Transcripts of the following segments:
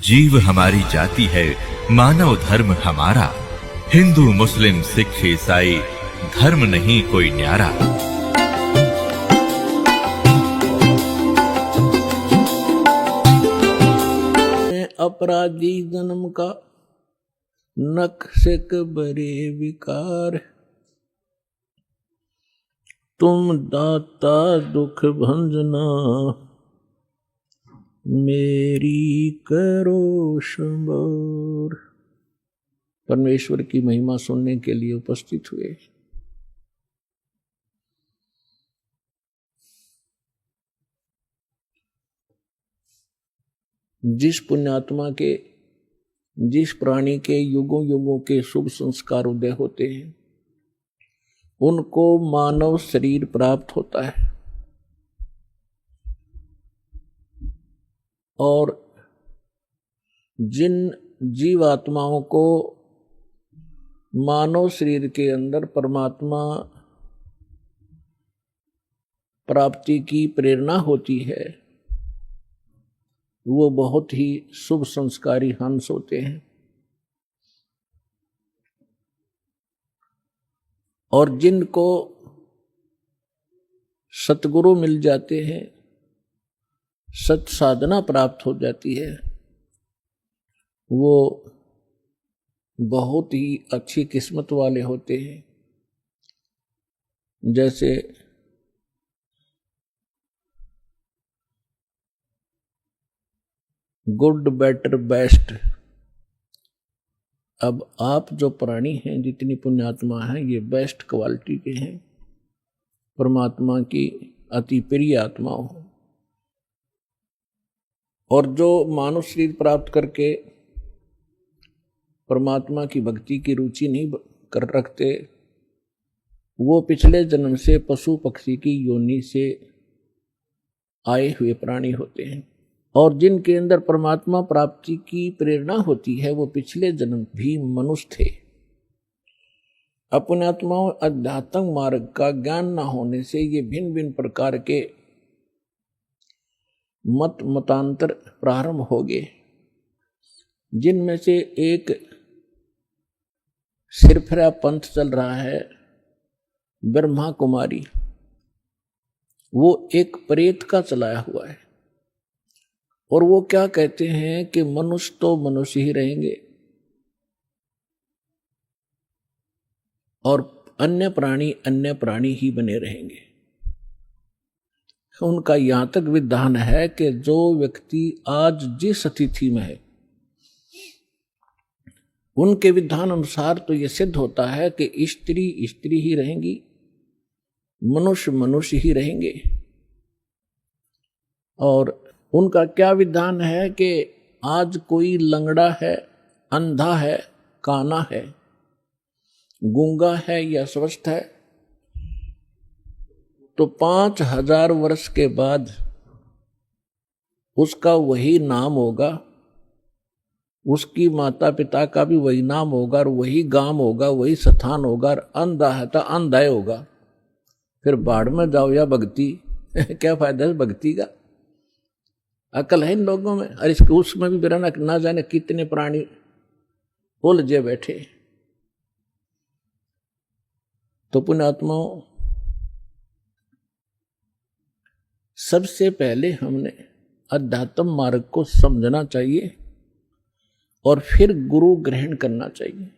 जीव हमारी जाति है, मानव धर्म हमारा। हिंदू मुस्लिम सिख ईसाई धर्म नहीं कोई न्यारा। अपराधी जन्म का नक्शक बरे विकार, तुम दाता दुख भंजना मेरी करो शंबर। परमेश्वर की महिमा सुनने के लिए उपस्थित हुए। जिस पुण्यात्मा के, जिस प्राणी के युगों युगों के शुभ संस्कार उदय होते हैं, उनको मानव शरीर प्राप्त होता है। और जिन जीवात्माओं को मानव शरीर के अंदर परमात्मा प्राप्ति की प्रेरणा होती है, वो बहुत ही शुभ संस्कारी हंस होते हैं। और जिनको सतगुरु मिल जाते हैं, सत साधना प्राप्त हो जाती है, वो बहुत ही अच्छी किस्मत वाले होते हैं। जैसे गुड बेटर बेस्ट। अब आप जो प्राणी हैं, जितनी पुण्यात्मा हैं, ये बेस्ट क्वालिटी के हैं, परमात्मा की अति प्रिय आत्माओं। और जो मानव शरीर प्राप्त करके परमात्मा की भक्ति की रुचि नहीं कर रखते, वो पिछले जन्म से पशु पक्षी की योनि से आए हुए प्राणी होते हैं। और जिनके अंदर परमात्मा प्राप्ति की प्रेरणा होती है, वो पिछले जन्म भी मनुष्य थे। पुण्यात्माओं, अध्यात्म मार्ग का ज्ञान न होने से ये भिन्न भिन्न प्रकार के मतांतर प्रारंभ हो गए, जिनमें से एक सिरफिरा पंथ चल रहा है, ब्रह्मा कुमारी। वो एक प्रेत का चलाया हुआ है। और वो क्या कहते हैं कि मनुष्य तो मनुष्य ही रहेंगे और अन्य प्राणी ही बने रहेंगे। उनका यहां तक विधान है कि जो व्यक्ति आज जिस स्थिति में है, उनके विधान अनुसार तो यह सिद्ध होता है कि स्त्री स्त्री ही रहेंगी, मनुष्य मनुष्य ही रहेंगे। और उनका क्या विधान है कि आज कोई लंगड़ा है, अंधा है, काना है, गूंगा है या स्वस्थ है, तो 5000 वर्ष के बाद उसका वही नाम होगा, उसकी माता पिता का भी वही नाम होगा, और वही गांव होगा, वही स्थान होगा, और अंधा है तो अंधा ही होगा। फिर बाढ़ में जाओ या भक्ति क्या फायदा है भक्ति का? अकल है इन लोगों में। और इसके उसमें भी बिना ना जाने कितने प्राणी उलझे बैठे। तो पुण्यात्माओं, सबसे पहले हमने अध्यात्म मार्ग को समझना चाहिए और फिर गुरु ग्रहण करना चाहिए।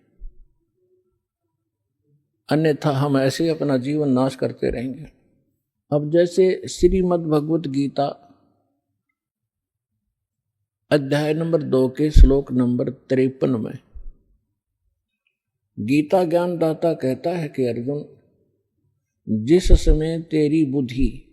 अन्यथा हम ऐसे अपना जीवन नाश करते रहेंगे। अब जैसे श्रीमद् भगवत गीता अध्याय नंबर 2 के श्लोक नंबर 53 में गीता ज्ञान दाता कहता है कि अर्जुन, जिस समय तेरी बुद्धि